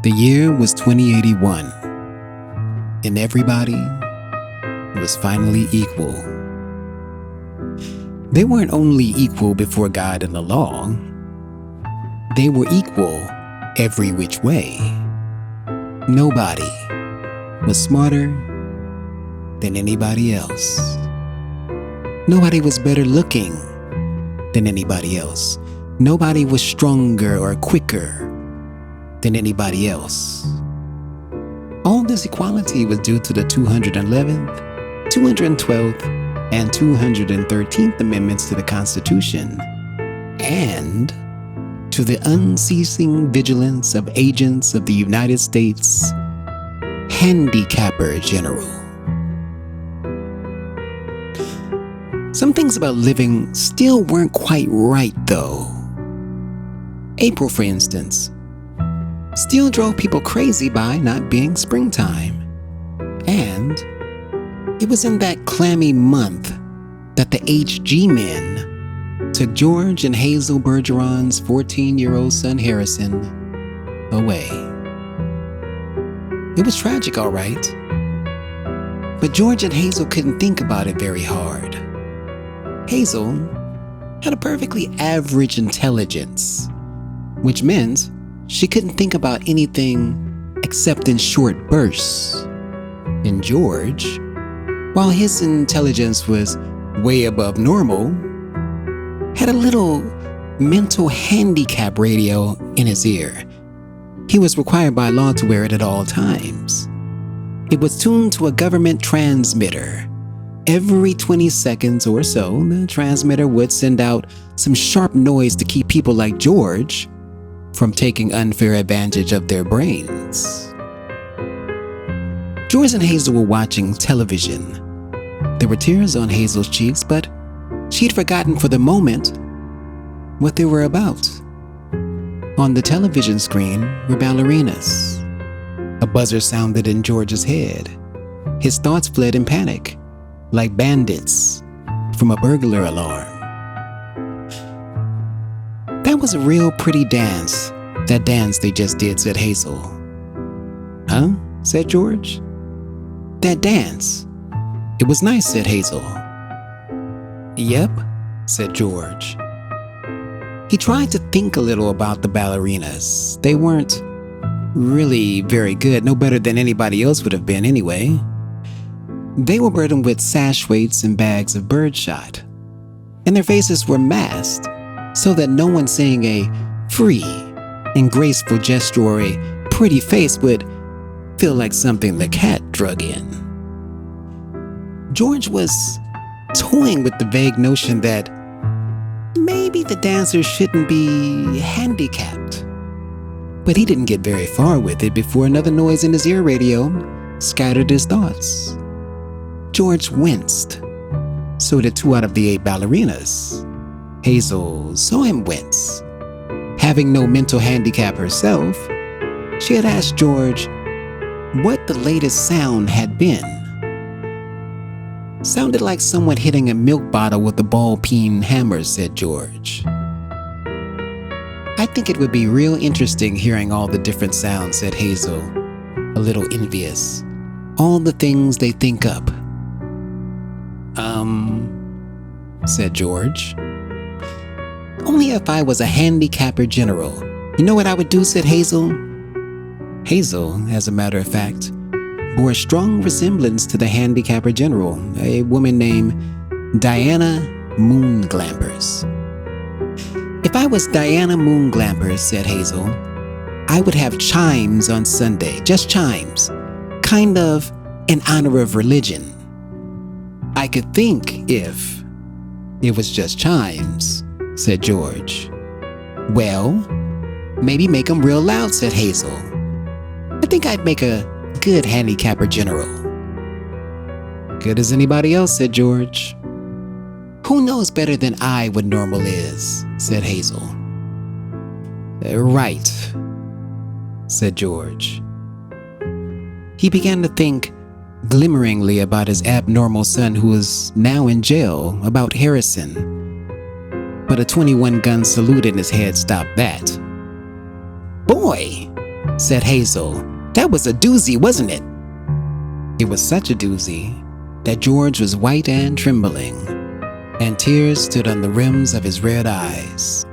The year was 2081, and everybody was finally equal. They weren't only equal before God and the law, they were equal every which way. Nobody was smarter than anybody else. Nobody was better looking than anybody else. Nobody was stronger or quicker than anybody else. All this equality was due to the 211th, 212th, and 213th Amendments to the Constitution, and to the unceasing vigilance of agents of the United States Handicapper General. Some things about living still weren't quite right, though. April, for instance, still drove people crazy by not being springtime. And it was in that clammy month that the HG men took George and Hazel Bergeron's 14-year-old son Harrison away. It was tragic, all right. But George and Hazel couldn't think about it very hard. Hazel had a perfectly average intelligence, which meant she couldn't think about anything except in short bursts. And George, while his intelligence was way above normal, had a little mental handicap radio in his ear. He was required by law to wear it at all times. It was tuned to a government transmitter. Every 20 seconds or so, the transmitter would send out some sharp noise to keep people like George from taking unfair advantage of their brains. George and Hazel were watching television. There were tears on Hazel's cheeks, but she'd forgotten for the moment what they were about. On the television screen were ballerinas. A buzzer sounded in George's head. His thoughts fled in panic, like bandits from a burglar alarm. "That was a real pretty dance, that dance they just did," said Hazel. "Huh?" said George. "That dance. It was nice," said Hazel. "Yep," said George. He tried to think a little about the ballerinas. They weren't really very good, no better than anybody else would have been anyway. They were burdened with sash weights and bags of birdshot, and their faces were masked so that no one seeing a free and graceful gesture or a pretty face would feel like something the cat drug in. George was toying with the vague notion that maybe the dancers shouldn't be handicapped. But he didn't get very far with it before another noise in his ear radio scattered his thoughts. George winced. So did 2 out of the 8 ballerinas. Hazel saw him wince. Having no mental handicap herself, she had asked George what the latest sound had been. "Sounded like someone hitting a milk bottle with a ball-peen hammer," said George. "I think it would be real interesting hearing all the different sounds," said Hazel, a little envious. "All the things they think up." Said George. "Only if I was a handicapper general. You know what I would do," said Hazel. Hazel, as a matter of fact, bore a strong resemblance to the handicapper general, a woman named Diana Moonglampers. "If I was Diana Moonglampers," said Hazel, "I would have chimes on Sunday, just chimes, kind of in honor of religion. I could think if it was just chimes," said George. "Well, maybe make them real loud," said Hazel. "I think I'd make a good handicapper general." "Good as anybody else," said George. "Who knows better than I what normal is," said Hazel. "Right," said George. He began to think glimmeringly about his abnormal son who was now in jail, about Harrison. But a 21-gun salute in his head stopped that. "Boy," said Hazel. "That was a doozy, wasn't it?" It was such a doozy that George was white and trembling, and tears stood on the rims of his red eyes.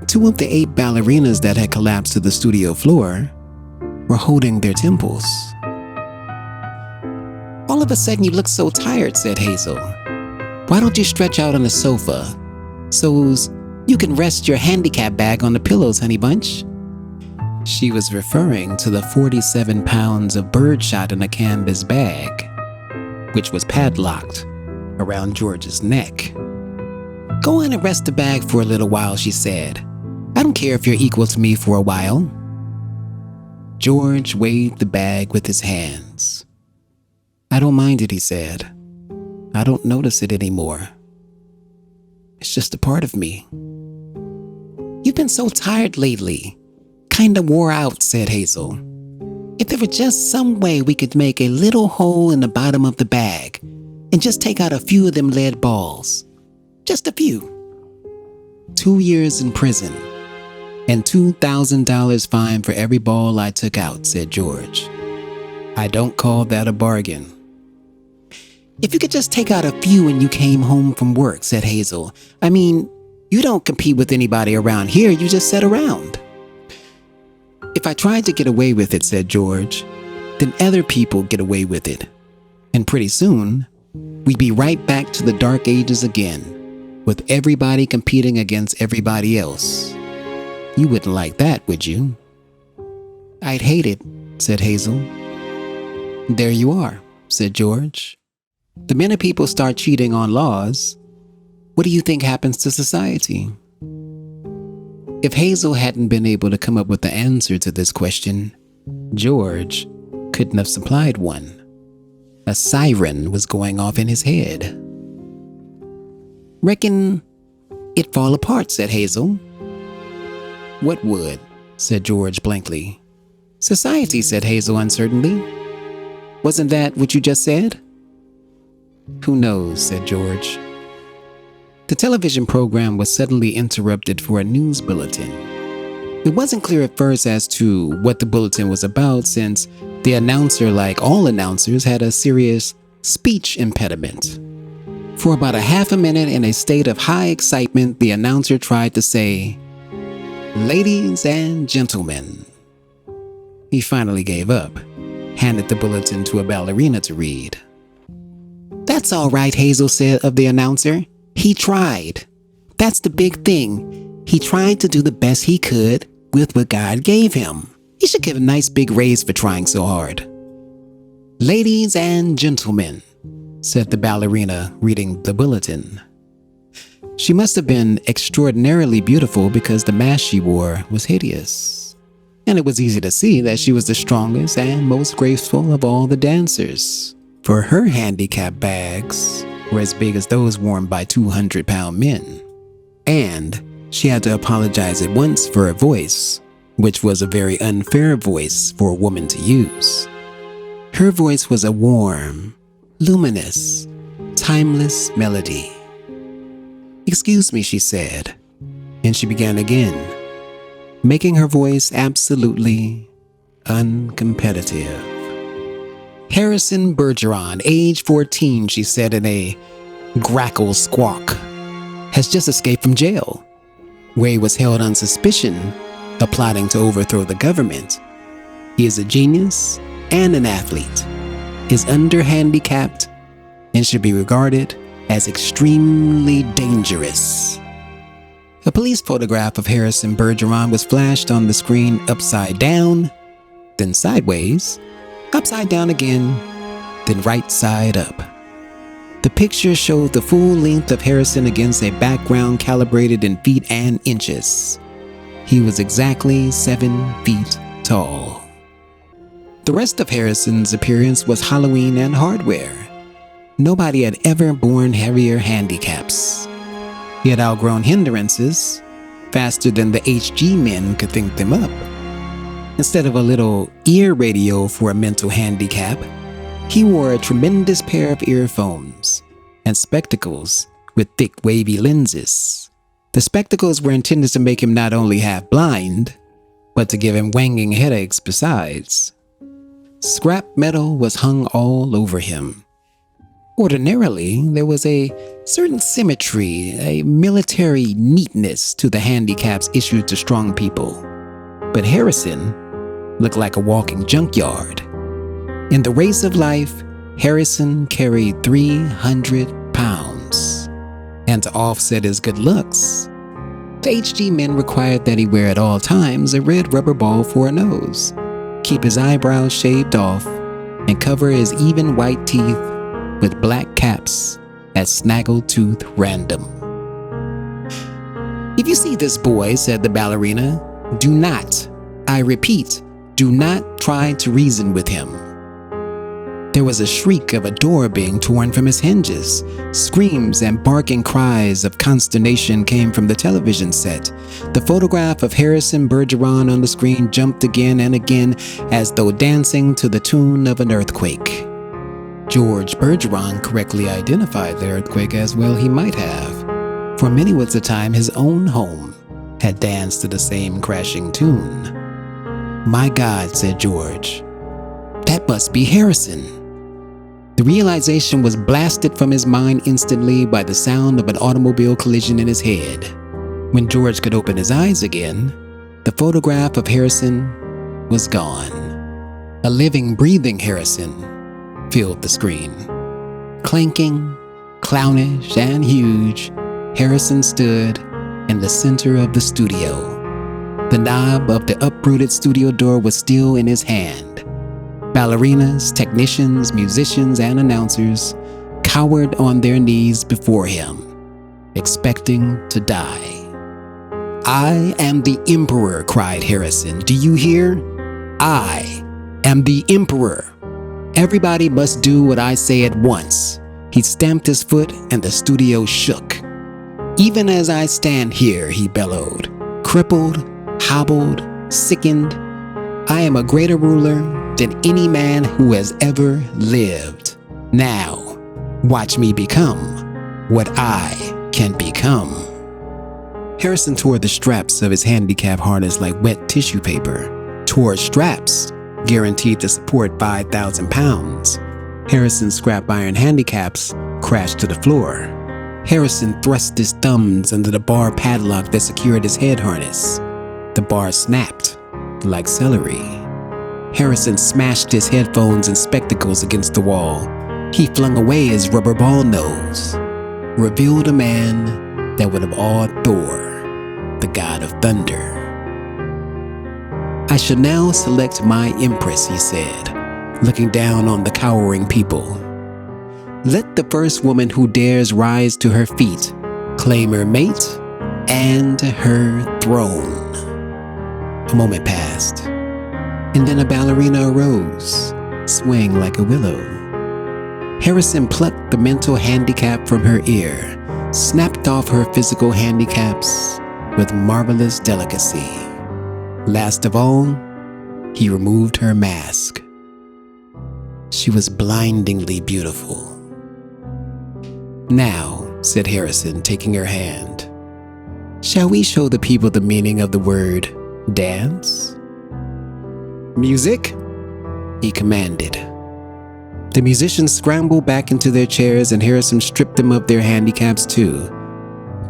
2 of the 8 ballerinas that had collapsed to the studio floor were holding their temples. "All of a sudden you look so tired," said Hazel. "Why don't you stretch out on the sofa so's you can rest your handicap bag on the pillows, honey bunch?" She was referring to the 47 pounds of birdshot in a canvas bag, which was padlocked around George's neck. "Go on and rest the bag for a little while," she said. "I don't care if you're equal to me for a while." George waved the bag with his hands. "I don't mind it," he said. "I don't notice it anymore. It's just a part of me." "You've been so tired lately. Kinda wore out," said Hazel. "If there were just some way we could make a little hole in the bottom of the bag and just take out a few of them lead balls. Just a few." 2 years in prison and $2,000 fine for every ball I took out," said George. "I don't call that a bargain." "If you could just take out a few when you came home from work," said Hazel. "I mean, you don't compete with anybody around here, you just sit around." "If I tried to get away with it," said George, "then other people get away with it. And pretty soon, we'd be right back to the dark ages again, with everybody competing against everybody else. You wouldn't like that, would you?" "I'd hate it," said Hazel. "There you are," said George. "The minute people start cheating on laws, what do you think happens to society?" If Hazel hadn't been able to come up with the answer to this question, George couldn't have supplied one. A siren was going off in his head. "Reckon it'd fall apart," said Hazel. "What would?" said George blankly. "Society," said Hazel uncertainly. "Wasn't that what you just said?" "Who knows," said George. The television program was suddenly interrupted for a news bulletin. It wasn't clear at first as to what the bulletin was about, since the announcer, like all announcers, had a serious speech impediment. For about a half a minute, in a state of high excitement, the announcer tried to say, "Ladies and gentlemen." He finally gave up, handed the bulletin to a ballerina to read. "That's all right," Hazel said of the announcer. "He tried. That's the big thing. He tried to do the best he could with what God gave him. He should get a nice big raise for trying so hard." "Ladies and gentlemen," said the ballerina, reading the bulletin. She must have been extraordinarily beautiful because the mask she wore was hideous. And it was easy to see that she was the strongest and most graceful of all the dancers, for her handicap bags were as big as those worn by 200-pound men. And she had to apologize at once for her voice, which was a very unfair voice for a woman to use. Her voice was a warm, luminous, timeless melody. "Excuse me," she said, and she began again, making her voice absolutely uncompetitive. "Harrison Bergeron, age 14, she said in a grackle squawk, has just escaped from jail, where he was held on suspicion of plotting to overthrow the government. He is a genius and an athlete, is under-handicapped, and should be regarded as extremely dangerous." A police photograph of Harrison Bergeron was flashed on the screen upside down, then sideways, upside down again, then right side up. The picture showed the full length of Harrison against a background calibrated in feet and inches. He was exactly 7 feet tall. The rest of Harrison's appearance was Halloween and hardware. Nobody had ever borne heavier handicaps. He had outgrown hindrances faster than the HG men could think them up. Instead of a little ear radio for a mental handicap, he wore a tremendous pair of earphones and spectacles with thick wavy lenses. The spectacles were intended to make him not only half blind, but to give him wanging headaches besides. Scrap metal was hung all over him. Ordinarily, there was a certain symmetry, a military neatness to the handicaps issued to strong people. But Harrison looked like a walking junkyard. In the race of life, Harrison carried 300 pounds. And to offset his good looks, the HG men required that he wear at all times a red rubber ball for a nose, keep his eyebrows shaved off, and cover his even white teeth with black caps at snaggletooth random. "If you see this boy," said the ballerina, "do not, I repeat, do not try to reason with him." There was a shriek of a door being torn from its hinges. Screams and barking cries of consternation came from the television set. The photograph of Harrison Bergeron on the screen jumped again and again as though dancing to the tune of an earthquake. George Bergeron correctly identified the earthquake as well he might have, for many was the time his own home had danced to the same crashing tune. "My God," said George, "that must be Harrison." The realization was blasted from his mind instantly by the sound of an automobile collision in his head. When George could open his eyes again, the photograph of Harrison was gone. A living, breathing Harrison filled the screen. Clanking, clownish, and huge, Harrison stood in the center of the studio. The knob of the uprooted studio door was still in his hand. Ballerinas, technicians, musicians, and announcers cowered on their knees before him, expecting to die. "I am the Emperor," cried Harrison. "Do you hear? I am the Emperor. Everybody must do what I say at once." He stamped his foot and the studio shook. "Even as I stand here," he bellowed, "crippled, hobbled, sickened, I am a greater ruler than any man who has ever lived. Now, watch me become what I can become." Harrison tore the straps of his handicap harness like wet tissue paper. Tore straps guaranteed to support 5,000 pounds. Harrison's scrap iron handicaps crashed to the floor. Harrison thrust his thumbs under the bar padlock that secured his head harness. The bar snapped like celery. Harrison smashed his headphones and spectacles against the wall. He flung away his rubber ball nose, revealed a man that would have awed Thor, the god of thunder. "I shall now select my empress," he said, looking down on the cowering people. "Let the first woman who dares rise to her feet claim her mate and her throne." A moment passed, and then a ballerina arose, swaying like a willow. Harrison plucked the mental handicap from her ear, snapped off her physical handicaps with marvelous delicacy. Last of all, he removed her mask. She was blindingly beautiful. "Now," said Harrison, taking her hand, "shall we show the people the meaning of the word dance?" "Music," he commanded. The musicians scrambled back into their chairs and Harrison stripped them of their handicaps too.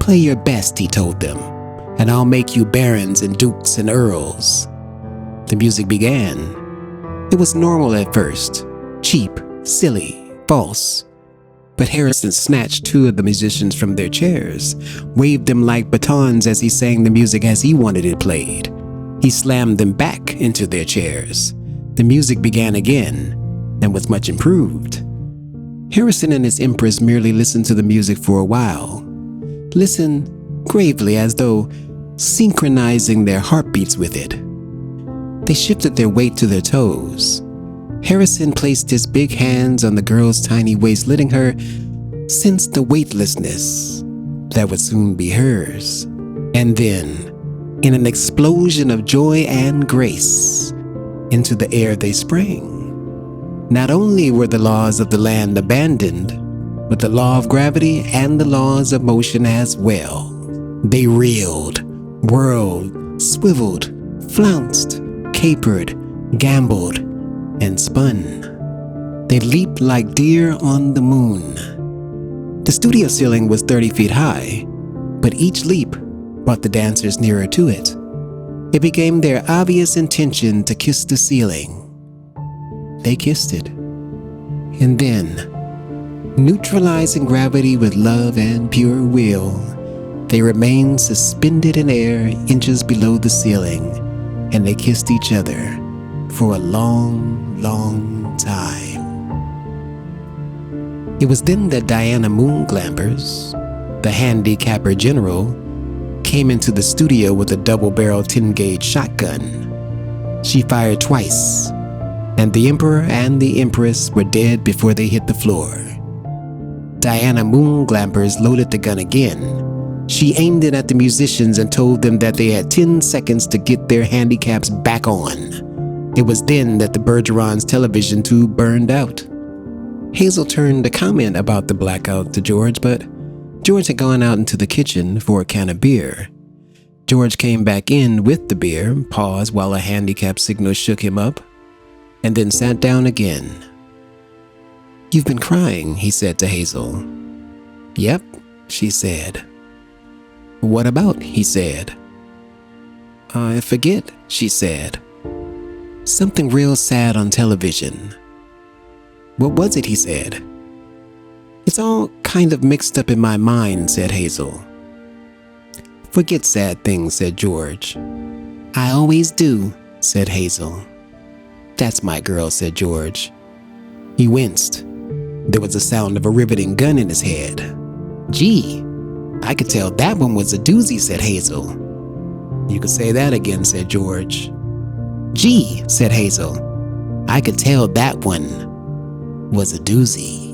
"Play your best," he told them, "and I'll make you barons and dukes and earls." The music began. It was normal at first, cheap, silly, false. But Harrison snatched two of the musicians from their chairs, waved them like batons as he sang the music as he wanted it played. He slammed them back into their chairs. The music began again, and was much improved. Harrison and his empress merely listened to the music for a while. Listened gravely as though synchronizing their heartbeats with it. They shifted their weight to their toes. Harrison placed his big hands on the girl's tiny waist, letting her sense the weightlessness that would soon be hers. And then, in an explosion of joy and grace, into the air they sprang. Not only were the laws of the land abandoned, but the law of gravity and the laws of motion as well. They reeled, whirled, swiveled, flounced, capered, gambled, and spun. They leaped like deer on the moon. The studio ceiling was 30 feet high, but each leap brought the dancers nearer to it. It became their obvious intention to kiss the ceiling. They kissed it. And then, neutralizing gravity with love and pure will, they remained suspended in air inches below the ceiling, and they kissed each other for a long, long time. It was then that Diana Moonglampers, the handicapper general, came into the studio with a double-barrel 10-gauge shotgun. She fired twice, and the Emperor and the Empress were dead before they hit the floor. Diana Moonglampers loaded the gun again. She aimed it at the musicians and told them that they had 10 seconds to get their handicaps back on. It was then that the Bergeron's television tube burned out. Hazel turned to comment about the blackout to George, but George had gone out into the kitchen for a can of beer. George came back in with the beer, paused while a handicap signal shook him up, and then sat down again. "You've been crying," he said to Hazel. "Yep," she said. "What about?" he said. "I forget," she said. "Something real sad on television." "What was it?" he said. "It's all kind of mixed up in my mind," said Hazel. "Forget sad things," said George. "I always do," said Hazel. "That's my girl," said George. He winced. There was the sound of a riveting gun in his head. "Gee, I could tell that one was a doozy," said Hazel. "You could say that again," said George. "Gee," said Hazel, "I could tell that one was a doozy."